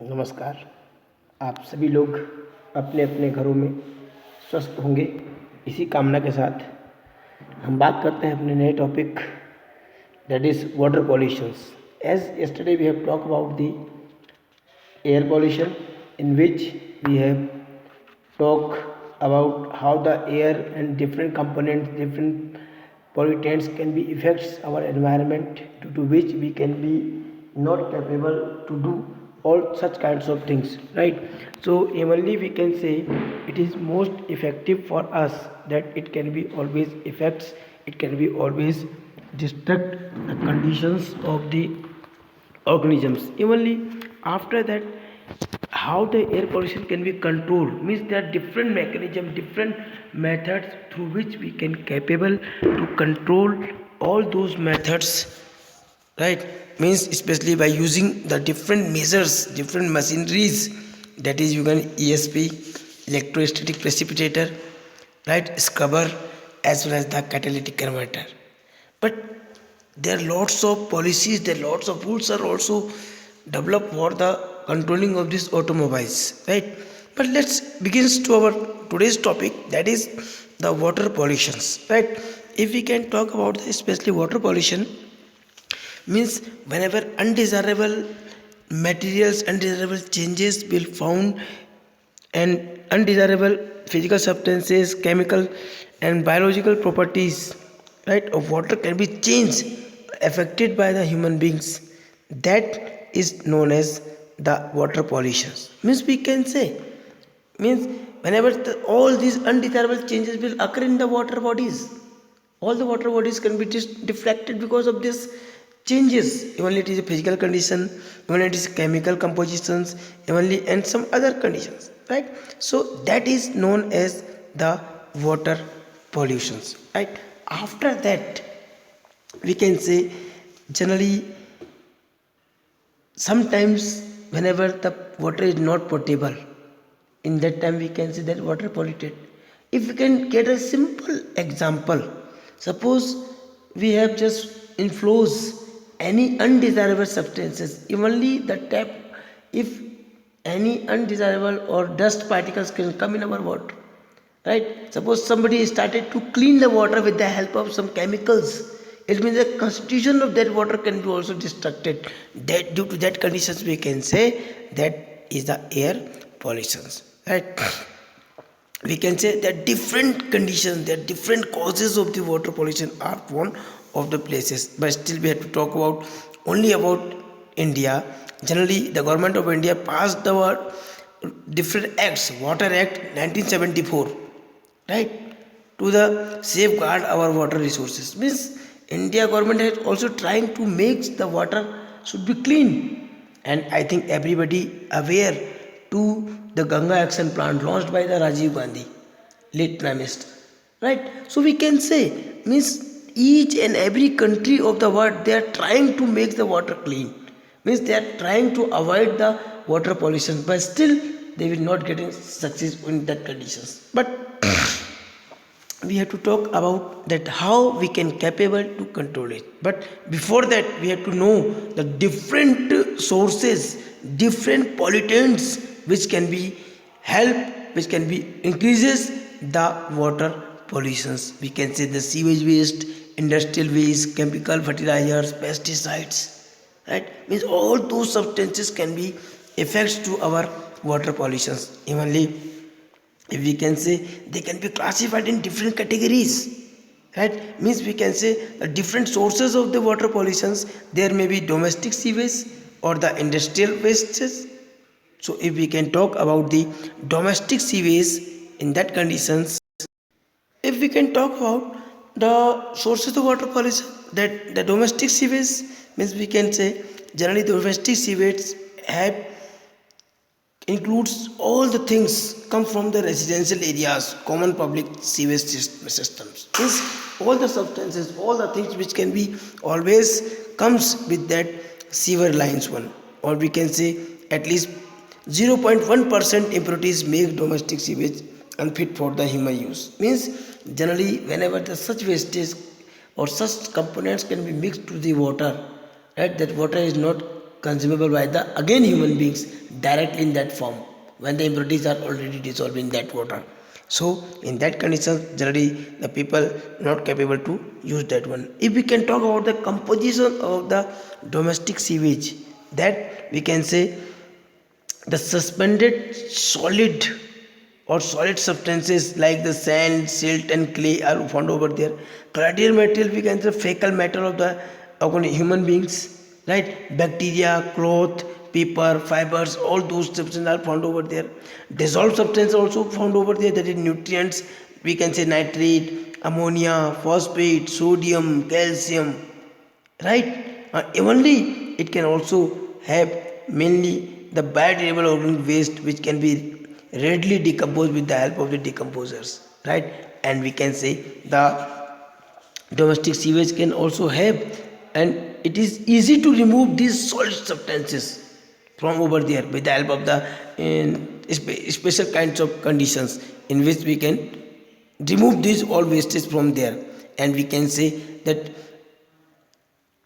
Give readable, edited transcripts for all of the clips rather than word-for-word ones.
नमस्कार। आप सभी लोग अपने अपने घरों में स्वस्थ होंगे, इसी कामना के साथ हम बात करते हैं अपने नए topic, that is water pollutions. As yesterday we have talked about the air pollution, in which we have talked about how the air and different components, different pollutants can be affects our environment, due to which we can be not capable to do all such kinds of things, right? So only we can say it is most effective for us, that it can be always affects, it can be always destruct the conditions of the organisms. Evenly after that, how the air pollution can be controlled means there are different mechanisms, different methods through which we can capable to control all those methods, right? Means especially by using the different measures, different machineries, that is you can ESP, electrostatic precipitator, right, scrubber, as well as the catalytic converter. But there are lots of policies, there are lots of rules are also developed for the controlling of these automobiles, right? But let's begin to our today's topic, that is the water pollutions, right? If we can talk about especially water pollution, means whenever undesirable materials, undesirable changes will found, and undesirable physical substances, chemical and biological properties, right, of water can be changed, affected by the human beings, that is known as the water pollution. Means we can say, means whenever all these undesirable changes will occur in the water bodies, all the water bodies can be just deflected because of this changes, even it is a physical condition, even it is chemical compositions, evenly and some other conditions, right? So that is known as the water pollutions, right? After that, we can say, generally, sometimes whenever the water is not potable, in that time we can say that water polluted. If we can get a simple example, suppose we have just inflows any undesirable substances, evenly the tap, if any undesirable or dust particles can come in our water, right? Suppose somebody started to clean the water with the help of some chemicals, it means the constitution of that water can be also destructed. That due to that conditions we can say that is the air pollutions, right? We can say that different conditions, that different causes of the water pollution are one of the places, but still we have to talk about only about India. Generally the government of India passed the different acts, water act 1974, right, to the safeguard our water resources. Means India government is also trying to make the water should be clean, and I think everybody aware to the Ganga action plan launched by the Rajiv Gandhi, late prime minister, right? So we can say, means each and every country of the world, they are trying to make the water clean, means they are trying to avoid the water pollution, but still they will not getting success in that conditions. But we have to talk about that how we can capable to control it. But before that, we have to know the different sources, different pollutants which can be help, which can be increases the water pollutions. We can say the sewage waste, industrial waste, chemical fertilizers, pesticides, right? Means all those substances can be effects to our water pollutions. Evenly, if we can say, they can be classified in different categories, right? Means we can say the different sources of the water pollutions, there may be domestic sewage or the industrial wastes. So if we can talk about the domestic sewage, in that conditions, if we can talk about the sources of water pollution, that the domestic sewage, means we can say generally the domestic sewage have includes all the things come from the residential areas, common public sewage systems. Is all the substances, all the things which can be always comes with that sewer lines one, or we can say at least 0.1% impurities make domestic sewage unfit for the human use. Means generally whenever the such wastage or such components can be mixed to the water, right, that water is not consumable by the again human beings, directly in that form when the impurities are already dissolved in that water. So in that condition, generally the people not capable to use that one. If we can talk about the composition of the domestic sewage, that we can say the suspended solid or solid substances like the sand, silt, and clay are found over there. Colloidal material, we can say fecal matter of the human beings, right? Bacteria, cloth, paper, fibers, all those substances are found over there. Dissolved substance also found over there. That is nutrients. We can say nitrate, ammonia, phosphate, sodium, calcium, right? Only it can also have mainly the biodegradable organic waste which can be readily decomposed with the help of the decomposers, right? And we can say the domestic sewage can also have, and it is easy to remove these solid substances from over there with the help of the special kinds of conditions in which we can remove these all wastes from there. And we can say that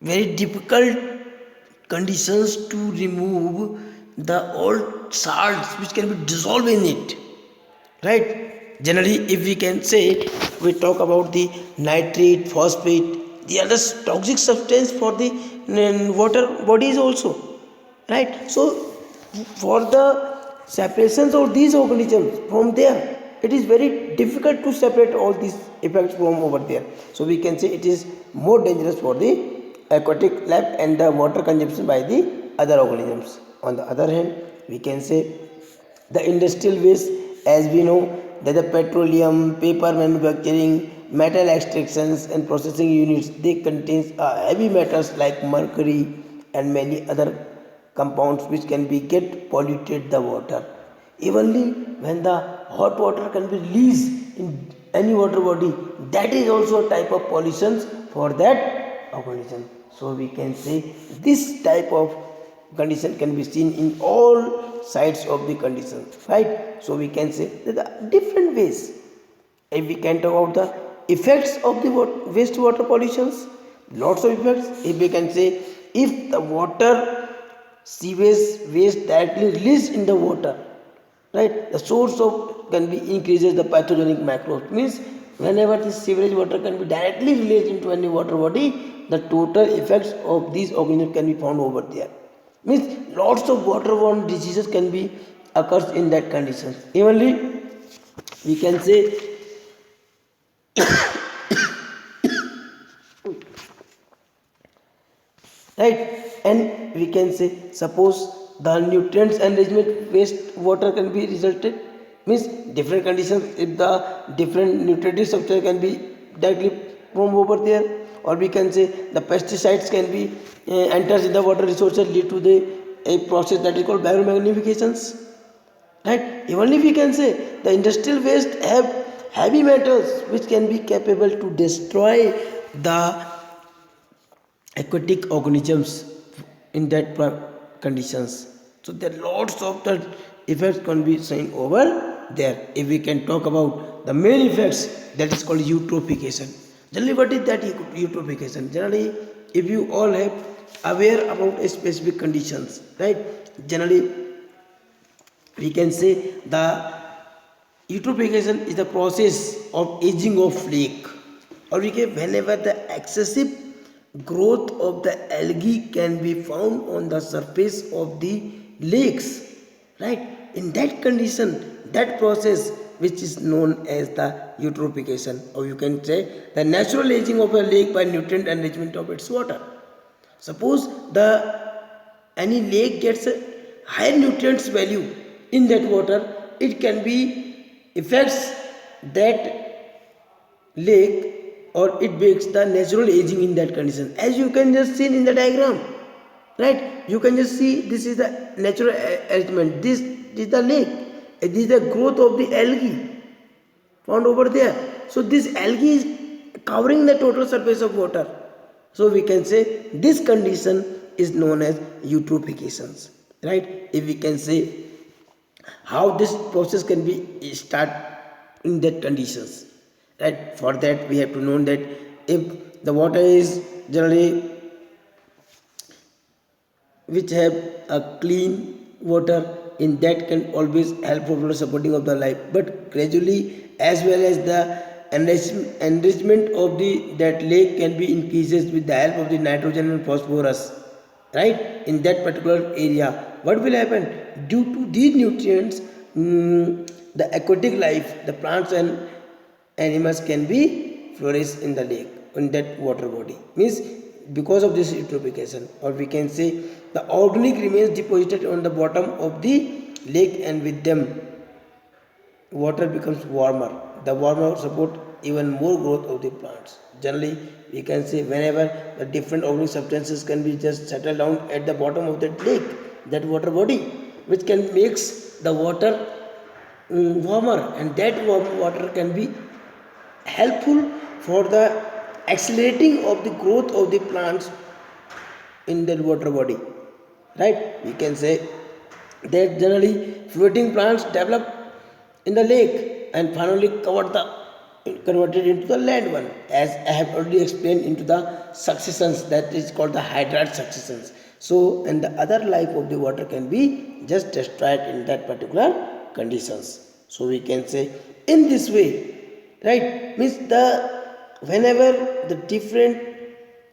very difficult conditions to remove the old salts which can be dissolved in it, right? Generally, if we can say, we talk about the nitrate, phosphate, the other toxic substance for the water bodies also, right? So for the separations of these organisms from there, it is very difficult to separate all these effects from over there. So we can say it is more dangerous for the aquatic life and the water consumption by the other organisms. On the other hand, we can say the industrial waste, as we know, that the petroleum, paper manufacturing, metal extractions and processing units, they contain heavy metals like mercury and many other compounds which can be get polluted the water. Evenly when the hot water can be released in any water body, that is also a type of pollution for that organism. So we can say this type of condition can be seen in all sides of the condition, right? So we can say that there are different ways. If we can talk about the effects of the wastewater pollutions, lots of effects. If we can say, if the water sewage waste directly released in the water, right, the source of can be increases the pathogenic microbes, means whenever this sewage water can be directly released into any water body, the total effects of these organisms can be found over there, means lots of waterborne diseases can be occurs in that condition. Evenly we can say, right, and we can say, suppose the nutrients enrichment waste water can be resulted, means different conditions, if the different nutritive substance can be directly from over there, or we can say the pesticides can be enters in the water resources, lead to the a process that is called biomagnifications, right? Even if we can say the industrial waste have heavy metals which can be capable to destroy the aquatic organisms in that conditions. So there are lots of the effects can be seen over there. If we can talk about the main effects, that is called eutrophication. Generally, what is that eutrophication? Generally, if you all have aware about a specific conditions, right? Generally, we can say the eutrophication is the process of aging of lake, or we can, whenever the excessive growth of the algae can be found on the surface of the lakes, right? In that condition, that process which is known as the eutrophication, or you can say the natural aging of a lake by nutrient enrichment of its water. Suppose the any lake gets a higher nutrients value in that water, it can be affects that lake, or it makes the natural aging in that condition, as you can just see in the diagram, right? You can just see this is the natural arrangement, this is the lake, this is the growth of the algae found over there. So this algae is covering the total surface of water. So we can say this condition is known as eutrophications, right? If we can say how this process can be start in that conditions, right? For that we have to know that if the water is generally which have a clean water, in that can always help for the supporting of the life, but gradually as well as the enrichment of the that lake can be increases with the help of the nitrogen and phosphorus, right, in that particular area. What will happen due to these nutrients? The aquatic life, the plants and animals can be flourish in the lake, in that water body, means because of this eutrophication, or we can say the organic remains deposited on the bottom of the lake, and with them water becomes warmer. The warmer support even more growth of the plants. Generally, we can say whenever the different organic substances can be just settled down at the bottom of that lake, that water body, which can makes the water warmer, and that warm water can be helpful for the accelerating of the growth of the plants in that water body, right? We can say that generally floating plants develop in the lake and finally converted into the land one, as I have already explained into the successions, that is called the hydrate successions. So and the other life of the water can be just destroyed in that particular conditions. So we can say in this way, right, means the whenever the different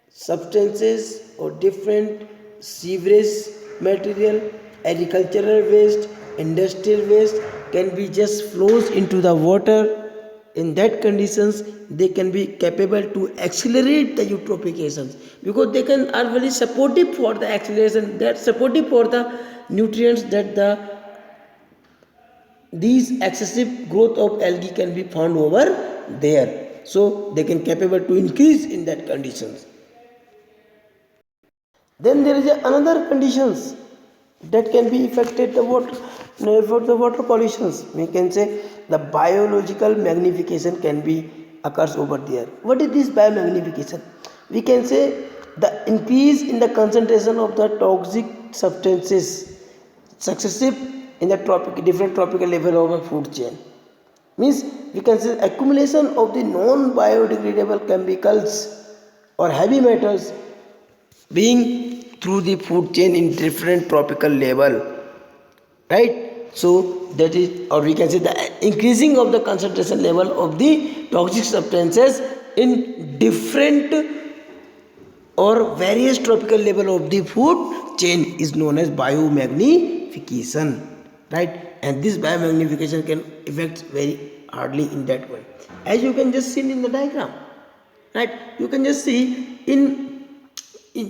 substances or different sewerage material, agricultural waste, industrial waste can be just flows into the water, in that conditions they can be capable to accelerate the eutrophications, because they can are very supportive for the acceleration, that supportive for the nutrients that the these excessive growth of algae can be found over there, so they can capable to increase in that conditions. Then there is another conditions that can be affected the water for the water pollutions. We can say the biological magnification can be occurs over there. What is this biomagnification? We can say the increase in the concentration of the toxic substances successive in the different tropical level of a food chain, means we can say accumulation of the non biodegradable chemicals or heavy metals being through the food chain in different tropical level, right? So that is, or we can say the increasing of the concentration level of the toxic substances in different or various tropical level of the food chain is known as biomagnification, right? And this biomagnification can affect very hardly in that one, as you can just see in the diagram, right? You can just see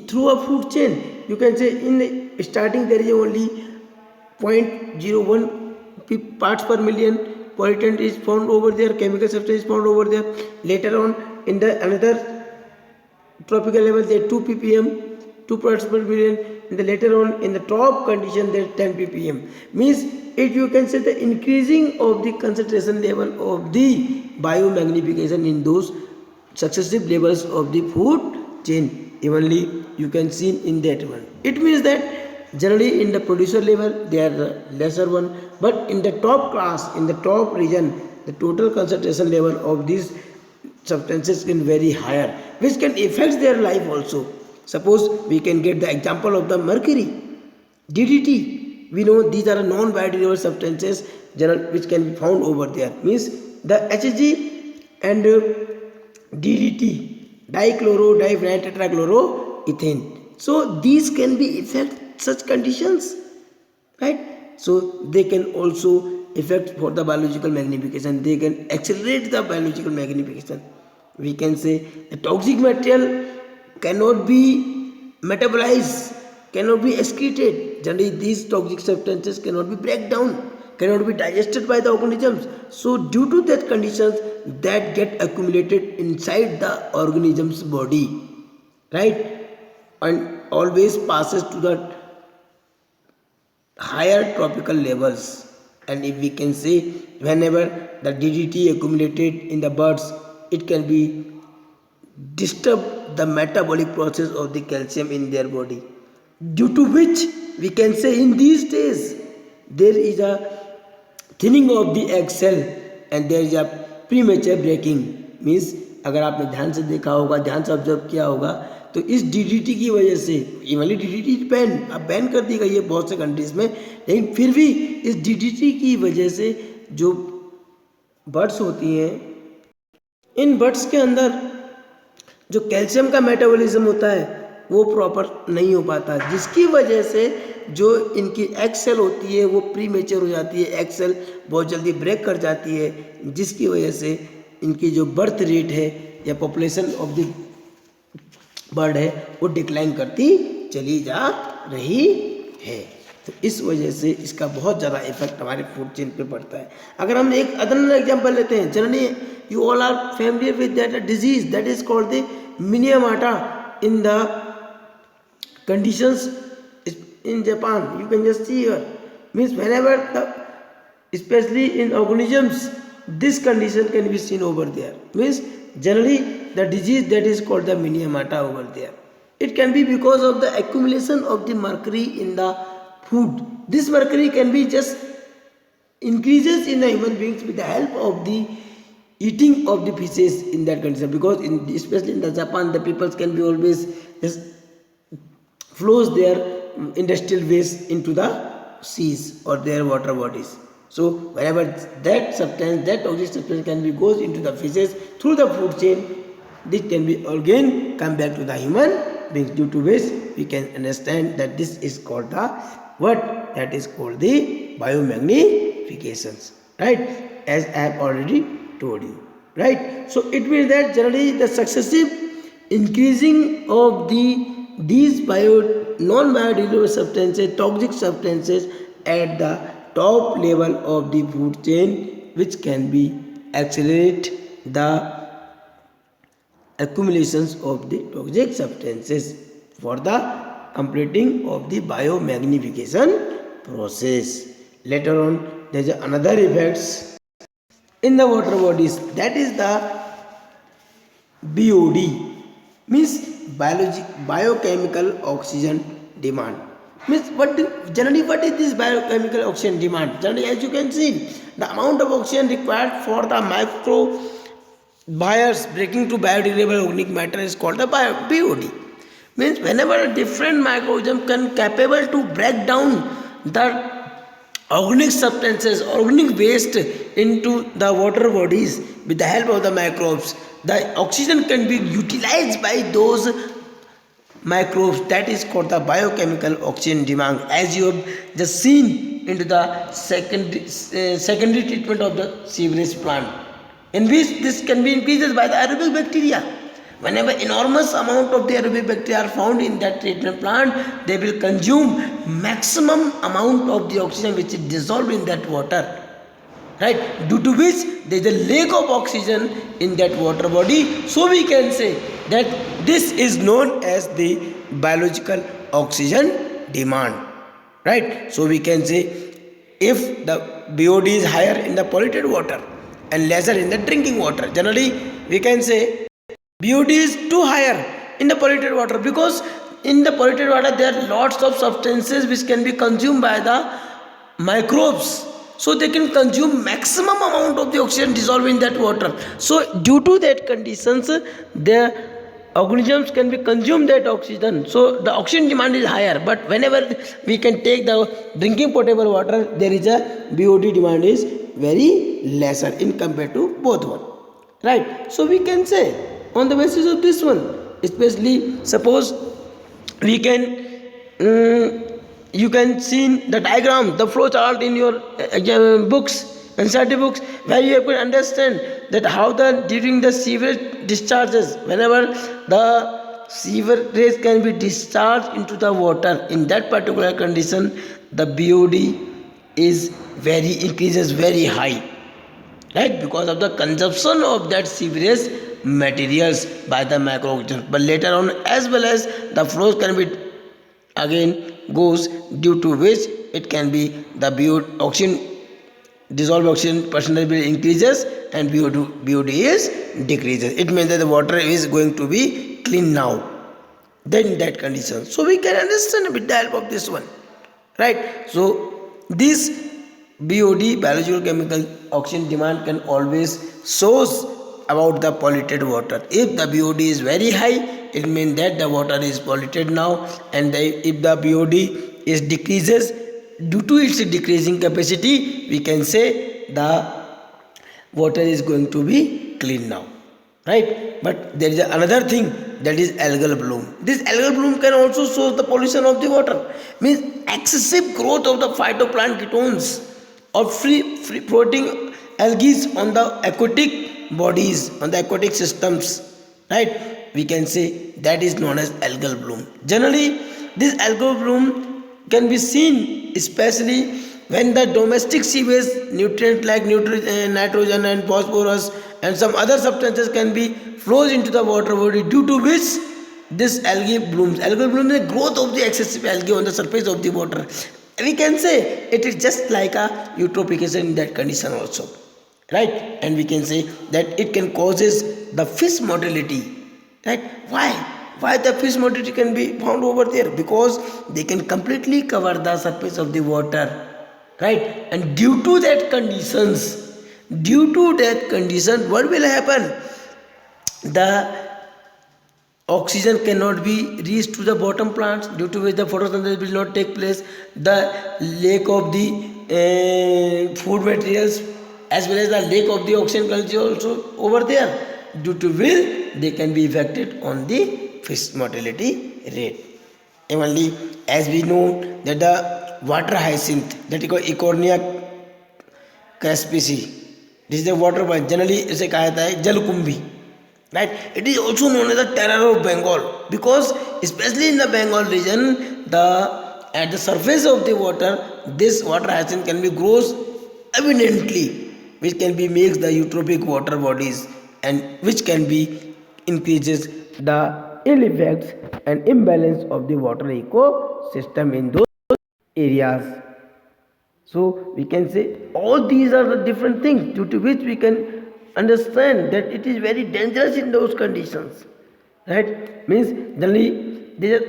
through a food chain, you can say in the starting there is only 0.01 parts per million pollutant is found over there, chemical substance is found over there. Later on in the another tropical level there 2 ppm, 2 parts per million. In the later on in the top condition there 10 ppm, means if you can say the increasing of the concentration level of the biomagnification in those successive levels of the food chain evenly you can see in that one. It means that generally in the producer level they are the lesser one, but in the top class, in the top region, the total concentration level of these substances can very higher, which can affect their life also. Suppose we can get the example of the mercury, DDT. We know these are non-biodegradable substances which can be found over there, means the HG and DDT, dichloro diphenyltetrachloroethane. So these can be affect such conditions, right? So they can also affect for the biological magnification, they can accelerate the biological magnification. We can say the toxic material cannot be metabolized, cannot be excreted. Generally these toxic substances cannot be break down, cannot be digested by the organisms. So due to that conditions that get accumulated inside the organism's body, right, and always passes to the higher tropical levels. And if we can say whenever the DDT accumulated in the birds, it can be disturb the metabolic process of the calcium in their body, due to which we can say in these days there is a thinning of the egg cell and there is a premature breaking. Means अगर आपने ध्यान से देखा होगा, ध्यान से observe किया होगा तो इस DDT की वजह से, ये वाली DDT बैन, अब बैन कर दी गई है बहुत से कंट्रीज में, लेकिन फिर भी इस DDT की वजह से जो बर्ड्स होती हैं, इन बर्ड्स के अंदर जो कैल्शियम का मेटाबॉलिज्म होता है वो प्रॉपर नहीं हो पाता, जिसकी वजह से जो इनकी एग सेल होती है वो प्री मेच्योर हो जाती है, एग सेल बहुत जल्दी ब्रेक कर जाती है, जिसकी वजह से इनकी जो बर्थ रेट है या पॉपुलेशन ऑफ द बर्ड है वो डिक्लाइन करती चली जा रही है। तो इस वजह से इसका बहुत ज़्यादा इफेक्ट हमारे फूड चेन पे पड़ता है। अगर हम एक अदर एग्जांपल लेते हैं, generally you all are familiar with that disease that is called the Minamata in the conditions in Japan. You can just see here, means whenever the, especially in organisms, this condition can be seen over there, means generally the disease that is called the Minamata over there. It can be because of the accumulation of the mercury in the food. This mercury can be just increases in the human beings with the help of the eating of the fishes in that condition, because especially in the Japan, the peoples can be always just flows their industrial waste into the seas or their water bodies. So whenever that substance, that toxic substance can be goes into the fishes through the food chain, this can be again come back to the human beings, due to which we can understand that this is called the what? That is called the biomagnifications, right? As I have already told you, right? So it means that generally the successive increasing of these non-biodegradable substances, toxic substances at the top level of the food chain, which can be accelerate the accumulations of the toxic substances for the completing of the biomagnification process. Later on, there is another effects in the water bodies, that is the BOD, means biochemical oxygen demand. Means generally what is this biochemical oxygen demand? Generally, as you can see, the amount of oxygen required for the microbiotes breaking to biodegradable organic matter is called the BOD. Means whenever a different microorganism can capable to break down the organic substances, organic waste into the water bodies with the help of the microbes, the oxygen can be utilized by those microbes. That is called the biochemical oxygen demand, as you have just seen into the secondary treatment of the sewerage plant, in which this can be increased by the aerobic bacteria. Whenever enormous amount of the aerobic bacteria are found in that treatment plant, they will consume maximum amount of the oxygen which is dissolved in that water, right? Due to which there is a lack of oxygen in that water body. So we can say that this is known as the biological oxygen demand, right? So we can say if the BOD is higher in the polluted water and lesser in the drinking water, generally we can say BOD is too higher in the polluted water, because in the polluted water there are lots of substances which can be consumed by the microbes. So they can consume maximum amount of the oxygen dissolved in that water. So due to that conditions, the organisms can be consume that oxygen. So the oxygen demand is higher. But whenever we can take the drinking potable water, there is a BOD demand is very lesser in compared to both one, right? So we can say on the basis of this one, especially suppose we can you can see the diagram, the flow chart in your books, NCERT books, where you have to understand that how during the sewage discharges, whenever the sewerage can be discharged into the water, in that particular condition, the BOD is increases very high, right? Because of the consumption of that sewerage materials by the microorganisms. But later on, as well as the flows can be again goes, due to which it can be the oxygen, dissolved oxygen percentage will increases and BOD is decreases. It means that the water is going to be clean now. Then that condition. So we can understand with the help of this one, right? So this BOD, biological chemical oxygen demand, can always shows about the polluted water. If the BOD is very high, it means that the water is polluted now, and if the BOD is decreases, due to its decreasing capacity, we can say the water is going to be clean now, right? But there is another thing, that is algal bloom. This algal bloom can also show the pollution of the water, means excessive growth of the phytoplankton ketones or free floating algae on the aquatic bodies, on the aquatic systems, right? We can say that is known as algal bloom. Generally, this algal bloom can be seen especially when the domestic sewage nutrient like nitrogen and phosphorus and some other substances can be flows into the water body, due to which this algae blooms. Algal bloom is the growth of the excessive algae on the surface of the water. We can say it is just like a eutrophication in that condition also, right? And we can say that it can causes the fish mortality, right? Why the fish mortality can be found over there? Because they can completely cover the surface of the water, right? And due to that condition, what will happen? The oxygen cannot be reached to the bottom plants, due to which the photosynthesis will not take place. The lack of the food materials as well as the lack of the oxygen quality also over there, due to which they can be affected on the fish mortality rate. Only as we know that the water hyacinth, that is called Eichhornia caspisi, this is the water plant, generally इसे कहा जाता है जलकुंभी, right? It is also known as the terror of Bengal, because especially in the Bengal region, at the surface of the water, this water hyacinth can be grows abundantly, which can be makes the eutrophic water bodies, and which can be increases the ill effects and imbalance of the water ecosystem in those areas. So we can say all these are the different things due to which we can understand that it is very dangerous in those conditions, right? Means generally there is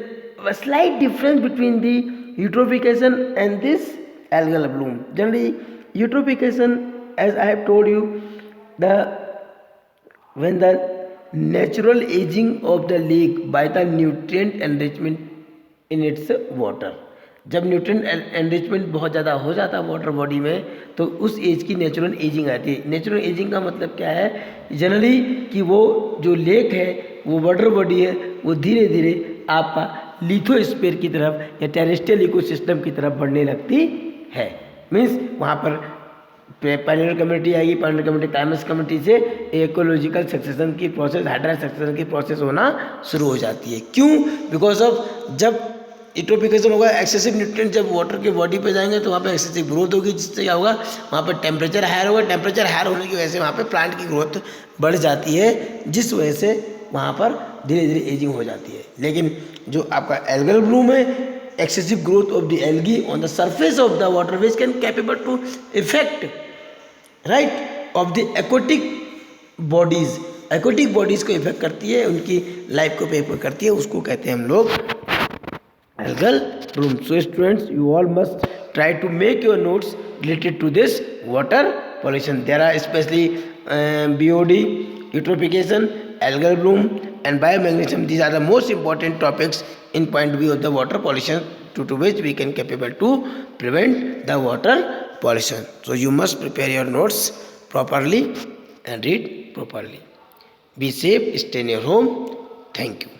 a slight difference between the eutrophication and this algal bloom. Generally eutrophication, as I have told you, when the natural aging of the lake by the nutrient enrichment in its water, जब nutrient enrichment बहुत ज़्यादा हो जाता है water body में, तो उस as की नेचुरल एजिंग आती है. नेचुरल एजिंग का मतलब क्या है? जनरली कि वो जो लेक है, वो वाटर बॉडी है, वो धीरे धीरे आपका लिथोस्फीयर की तरफ या टेरेस्ट्रियल इकोसिस्टम की तरफ बढ़ने लगती है. मीन्स वहाँ पर पैरेलल कम्युनिटी आएगी, पैरेलल कम्युनिटी टाइमस कम्युनिटी से इकोलॉजिकल सक्सेशन की प्रोसेस, हाइड्रा सक्सेशन की प्रोसेस होना शुरू हो जाती है. क्यों? बिकॉज ऑफ जब यूट्रोफिकेशन होगा, एक्सेसिव न्यूट्रिएंट जब वाटर के बॉडी पे जाएंगे तो वहाँ पे एक्सेसिव ग्रोथ होगी, जिससे क्या होगा, वहाँ पर टेम्परेचर हायर होगा. टेम्परेचर हायर होने की वजह से वहाँ पे प्लांट की ग्रोथ बढ़ जाती है, जिस वजह से वहाँ पर धीरे धीरे एजिंग हो जाती है. लेकिन जो आपका एल्गल ब्लूम है, excessive growth of the algae on the surface of the water which can capable to affect, right, of the aquatic bodies. aquatic bodies को इफेक्ट करती है, उनकी लाइफ को इफेक्ट करती है, उसको कहते हैं हम लोग algal bloom. So students, you all must try to make your notes related to this water pollution. There are especially BOD, eutrophication, algal bloom and biomagnetism. These are the most important topics in point of view of the water pollution, due to which we can capable to prevent the water pollution. So you must prepare your notes properly and read properly. Be safe, stay in your home. Thank you.